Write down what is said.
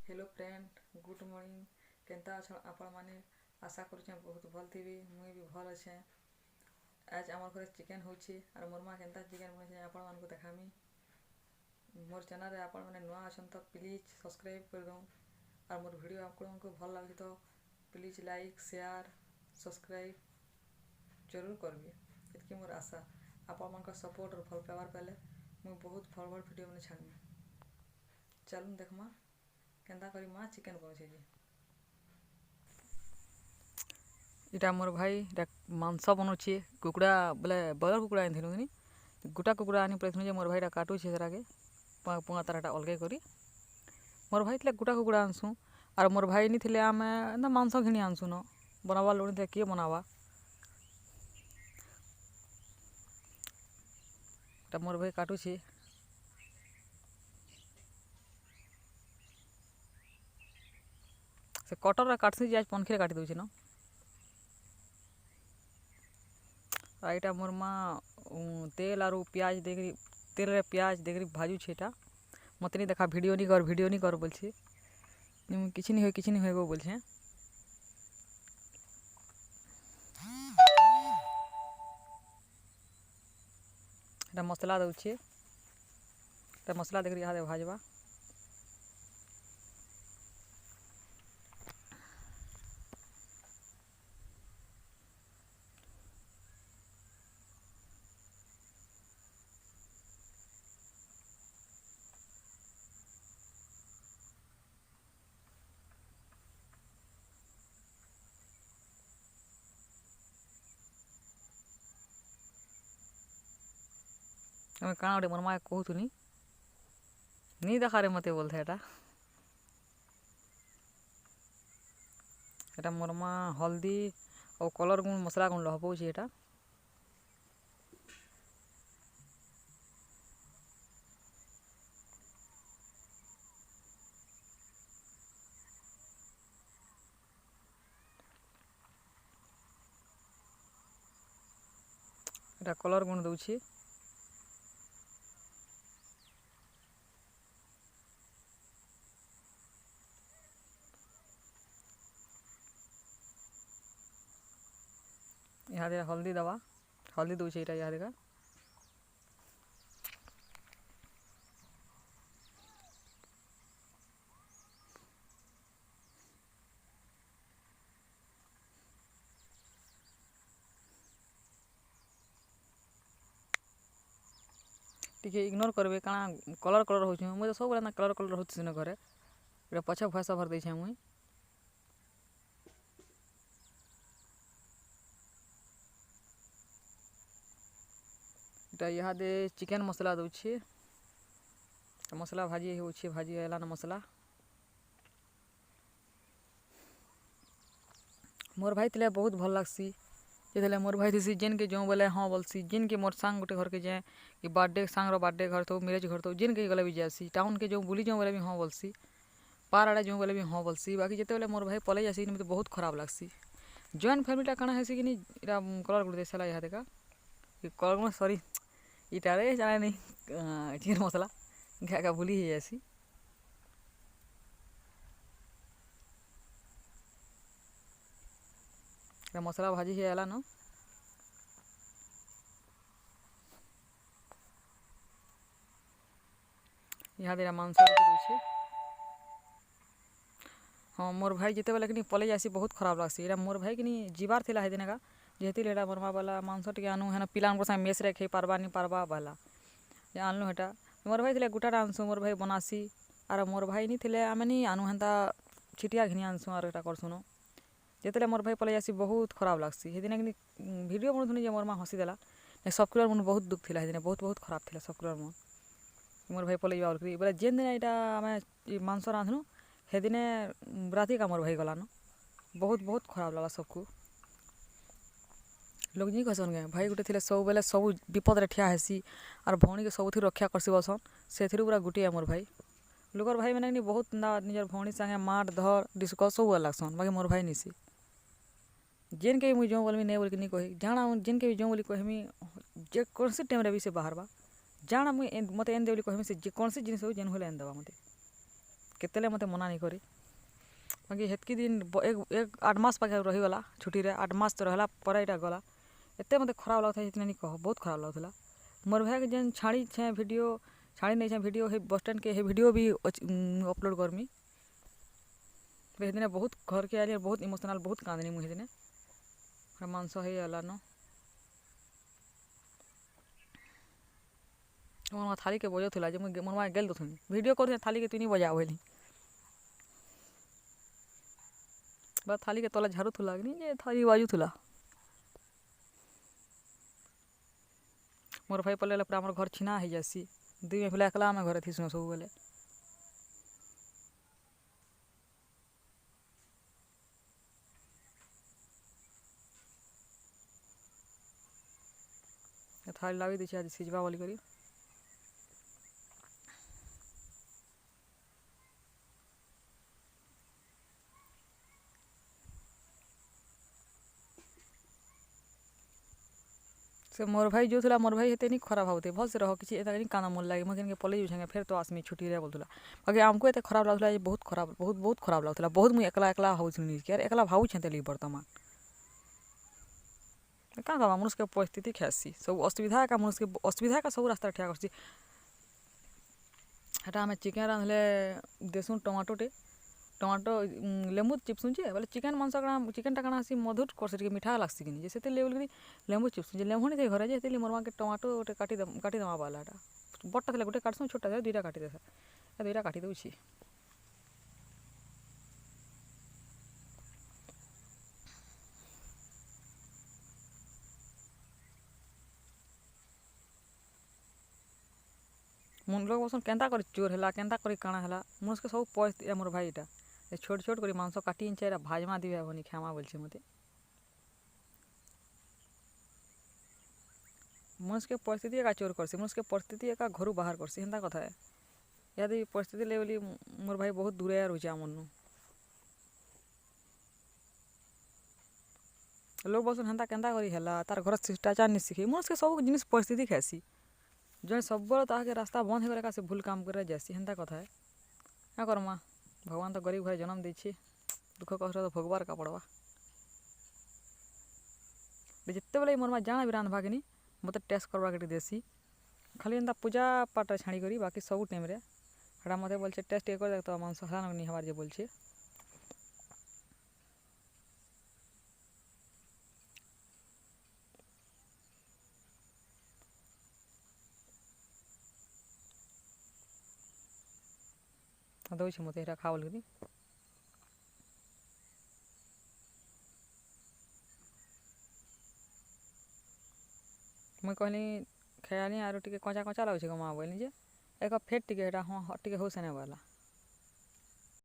Hello friend, good morning. केनता अछ आपण माने? आशा करुचे बहुत भल थी। मुई भी भल अच्छे। आज आम घर चिकेन होची और मोर माँ केनता चिकेन बने आपण मान को देखामी। मोर चैनल रे आपण माने नुआ अछन तो प्लीज सब्सक्राइब कर दो और मोर वीडियो आपन को भल लगे तो प्लीज लाइक शेयर सब्सक्राइब जरूर करबे। इतकी मोर आशा आपण मान का सपोर्ट और भल पावर पाले मुई बहुत भल भल वीडियो बने छाड़मी। चलून देखमा केनता करी माँ चिकेन बनुचे जे। इटा मोर भाई मांस बनुचे कुकुड़ा बोले बलर कुकुड़ा आनिथिलु कि गोटा कुकुड़ा आनी पड़े जे मोर भाईटा काटुचे सेटाके पुआ ताराटा अलगे करी मोर भाई थे गोटा कुकुड़ा आनसु और मोर भाई नी थे आम मांस घिनी आनसु न बनावा लोड़ी थे किए बनावा मोर भाई काटुचे से कटर काटसी आज पनखी काटी दूचे न। यहाँ मोर माँ तेल और प्याज देख तेल रे प्याज देख भाजू छेटा मत नहीं देखा वीडियो नहीं कर बोल किसी नहीं हो बोल मसला दौचे मसला देख यहाँ भाजवा आम काଣା गोटे मोर माँ कहतुनी नहीं देखा रे मत बोलते एटा मोर माँ हल्दी और कलर गुण मसला गुण लहपौचे एटा एटा कलर गुण दौचे यहाँ हल्दी दवा हल्दी दौचे यहाँ देखा टिके इग्नोर करबे काଣା कलर कलर हो मुझे सब ना कलर कलर हो घरे ये पछे भैसा भर दे मुई यहाँ दे चिकेन मसला दौचे मसला भाजी होचे भाजी आला ना मसला मोर भाई थे बहुत भल लगसी ये मोर भाई थी जेन के जो बोले हाँ बोलसी जेन के मोर सांग गोटे घर के जाए कि बर्थडे सांग बर्थडे घर तो मेरेज घर तो जेन के गले भी जासी टाउन के जो बुली जो बोले भी हाँ बोलसी पार आड़े जो बोले भी हाँ बोलसी बाकी जिते बोले मोर भाई पलि जासी मतलब बहुत खराब लगसी जॉइंट फैमिलीटा काଣା है कि कलर गुड़ देसाला यहाँ देखा कलर सॉरी इटारे जाने नहीं चिकेन मसला क्या भूली ही जासी मसला भाजी ही आला न यहाँ दे मांस दूचे हाँ मोर भाई जिते बेले कि पलि जासी बहुत खराब लगसी ये मोर भाई कि जीवार थी है दिन का जेहती मोर माँ बोला मांस टे आनु है पिला साथ मेस रे खाई पार्बा नहीं पार्बा बाला आनलु हेटा मोर भाई थे गोटा आनसु मोर भाई बनासी और मोर भाई नहीं थे आम नहीं आनु हेन्ता छिटिया घिनी आनसु और एटा करसुन जिते मोर भाई पलि जासी बहुत खराब लगसी हे दिन कि वीडियो बनूनी मोर माँ हसी देला सब्सक्राइबर मन बहुत दुख था दिन बहुत बहुत खराब था सब्सक्राइबर मन मोर भाई पलि जा बोले जेन दिन यहाँ आम मांस रांधनु हे दिने राति का मोर भाई गलान बहुत बहुत खराब लगा सबको लोग नहीं कहसन गए भाई गोटे थे सब बेले सब विपद रे ठिया हेसी और भौणी के सब रक्षा करसी बसन से पूरा गोटे मोर भाई लोकर भाई मैंने बहुत निजर भौणी संगे मार धर डिस्कस सब लगसन बाकी मोर भाई नहीं जेन के मुझे जो बोलमी नहीं बोल नहीं कही जाना जेन के भी जो बोली कहमी जे कौन सी टाइम भी से बाहर बा जाना मुझे मत एन देवली कहमी से जे कौन सी जिन जेन होले एन दवा मते କେତେଲେ ମୋତେ ମନା ନାଇଁ କରି ବାକି ହେତ୍କି ଦିନ ଏକ 8 ମାସ ପାଖେ ରହିଗଲା ଛୁଟିରେ 8 ମାସ ରହିଲା ପରେ ଏଇଟା ଗଲା ଏତେ ମୋତେ ଖରାପ ଲାଗୁଥିଲା ସେଥି ନାଇଁ କହ ବହୁତ ଖରାପ ଲାଗୁଥିଲା ମୋର୍ ଭାଇକେ ଯେନ୍ ଛାଡ଼ିଛେଁ ଭିଡ଼ିଓ ଛାଡ଼ି ନେଇଛେଁ ଭିଡ଼ିଓ ହେ ବସ୍ ଷ୍ଟାଣ୍ଡକେ ହେ ଭିଡ଼ିଓ ବି ଅପଲୋଡ଼ କରମି ସେଦିନେ ବହୁତ ଘରକେ ଆଇଲି ବହୁତ ଇମୋସନାଲ୍ ବହୁତ କାନ୍ଦିନି ମୁଁ ସେଦିନେ ମାଂସ ହେଇଗଲାନ ମୋ ଥାଲିକେ ବଜାଉଥିଲା ଯେ ମୁଇଁ ମୋର୍ ମା ଗେଲ୍ ଦଉଥିଲି ଭିଡ଼ିଓ କରୁଥିଲି ଥାଲିକେ ତୁନି ବଜା ବୋଇଲି ବା ଥାଲିକେ ତଲେ ଝାଡ଼ୁଥିଲା କି ଯେ ଥାଲି ବାଜୁଥିଲା ମୋର୍ ଭାଇ ପଲେଇଲେ ପୁରା ଆମର ଘର ଛିନା ହେଇଯାସି ଦୁଇ ପିଲା ଏକଲା ଆମେ ଘରେ ଥିସୁଁ ସବୁବେଲେ ଥାଳି ଲାଗି ଦେଇଛି ଆଜି ସିଝବା ବୋଲି କରି ସେ ମୋର୍ ଭାଇ ଯୋଉଥିଲା ମୋର୍ ଭାଇ ହେତେ ନି ଖରାପ ଭାବୁଥାଏ ଭଲ୍ସେ ରହ କିଛି ଏତା କାନ ମୋର୍ ଲାଗି ମୁଁ କେନ୍କେ ପଲେଇ ଯାଉଛେ ଫେର୍ ତ ଆସ୍ମି ଛୁଟିରେ ବୋଲୁଥିଲା ବାକି ଆମ୍କୁ ଏତେ ଖରାପ ଲାଗୁଥିଲା ଯେ ବହୁତ ଖରାପ ବହୁତ ଖରାପ ଲାଗୁଥିଲା ବହୁତ ମୁଇଁ ଏକଲା ଏକଲା ଭାବୁଥିଲି ନିଜକେ ଆର୍ ଏକଲା ଭାବୁଛେଁ ତେଲି ବର୍ତ୍ତମାନ କାଁ କର୍ବା ମନୁଷ୍କେ ପରିସ୍ଥିତି ଖେଏସି ସବୁ ଅସୁବିଧା ଏକା ମନୁଷ୍କେ ଅସୁବିଧା ଏକା ସବୁ ରାସ୍ତାରେ ଠିଆ କର୍ସି ହେଟା ଆମେ ଚିକେନ୍ ରାନ୍ଧଲେ ଦେସୁଁ ଟମାଟୋ ଲେମ୍ବୁ ଚିପ୍ସୁଁ ଯେ ବୋଲେ ଚିକେନ୍ ମାଂସ କାଣା ଚିକେନ୍ଟା କାଣା ହେସି ମଧୁର୍ କର୍ସି ଟିକେ ମିଠା ଲାଗ୍ସି କିନି ଯେ ସେଥିର୍ ଲାଗି ବୋଲିକିରି ଲେମ୍ବୁ ଚିପ୍ସୁଁ ଯେ ଲେମ୍ବୁ ନି ଥାଇ ଘରେ ଯେ ସେଥିର୍ଲାଗି ମୋର୍ ମାକେ ଟମାଟୋ ଗୋଟେ କାଟିଦେମା ବାଲା ହେଟା ବଡ଼୍ଟା ଥିଲେ ଗୋଟେ କାଟ୍ସୁଁ ଛୋଟ୍ଟା ଥିଲେ ଦୁଇଟା କାଟିଦେସା ଦୁଇଟା କାଟି ଦଉଛେ ଲୋକ୍ ବସନ୍ କେନ୍ତା କରି ଚୋର୍ ହେଲା କେନ୍ତା କରି କାଣା ହେଲା ମନୁଷ୍କେ ସବୁ ପରିସ୍ଥିତି ମୋର୍ ଭାଇ ଇଟା ଛୋଟ୍ ଛୋଟ୍ କରି ମାଂସ କାଟି ଆନିଛେ ଏଟା ଭାଜ୍ମା ଦିବି ହେବନି ଖାଏମା ବୋଲଛେ ମତେ ମନୁଷ୍କେ ପରିସ୍ଥିତି ଏକା ଚୋର୍ କର୍ସି ମନୁଷ୍କେ ପରିସ୍ଥିତି ଏକା ଘରୁ ବାହାର କର୍ସି ହେନ୍ତା କଥା ଏ ଇହାଦେ ପରିସ୍ଥିତି ଲାଗି ବୋଲି ମୋର୍ ଭାଇ ବହୁତ ଦୂରେ ରହୁଛେ ଆମର୍ନୁ ଲୋକ୍ ବସନ୍ ହେନ୍ତା କେନ୍ତା କରି ହେଲା ତାର୍ ଘର ଶିଷ୍ଟାଚାର ନି ଶିଖି ମନୁଷ୍କେ ସବୁ ଜିନିଷ୍ ପରିସ୍ଥିତି ଖେଏସି ଜଣେ ସବୁବେଳେ ତାହାକେ ରାସ୍ତା ବନ୍ଦ ହେଇଗଲେ ଏକା ସେ ଭୁଲ୍ କାମ୍ କରି ଯାଏସି ହେନ୍ତା କଥା ଏ କାଁ କର୍ମା ଭଗବାନ୍ ତ ଗରିବ୍ ଘରେ ଜନମ୍ ଦେଇଛେ ଦୁଃଖ କଷ୍ଟ ତ ଭୋଗ୍ବାର୍ ଏକା ପଡ଼୍ବା ଯେତେବେଲେ ମୋର୍ ମା ଜାଣା ବି ରାନ୍ଧବାକିନି ମତେ ଟେଷ୍ଟ୍ କର୍ବାକେ ଟିକେ ଦେସି ଖାଲି ଏନ୍ତା ପୂଜା ପାଠରେ ଛାଡ଼ିକରି ବାକି ସବୁ ଟାଇମ୍ରେ ହେଟା ମତେ ବୋଲଛେ ଟେଷ୍ଟ୍ ଟିକେ କରିଦେଖ ତ ମାଂସ ହେଲାନ ନି ହେବାର୍ ଯେ ବୋଲଛେ ଦଉଛେ ମତେ ଏଇଟା ଖା ବୋଲିକରି ମୁଇଁ କହିଲି ଖେଆଲି ଆରୁ ଟିକେ କଞ୍ଚା କଞ୍ଚା ଲାଗୁଛେ ଗ ମା ବୋଇଲି ଯେ ଏକ ଫେର୍ ଟିକେ ଏଇଟା ହଁ ଟିକେ ହଉ ସେନେ ବୋଇଲା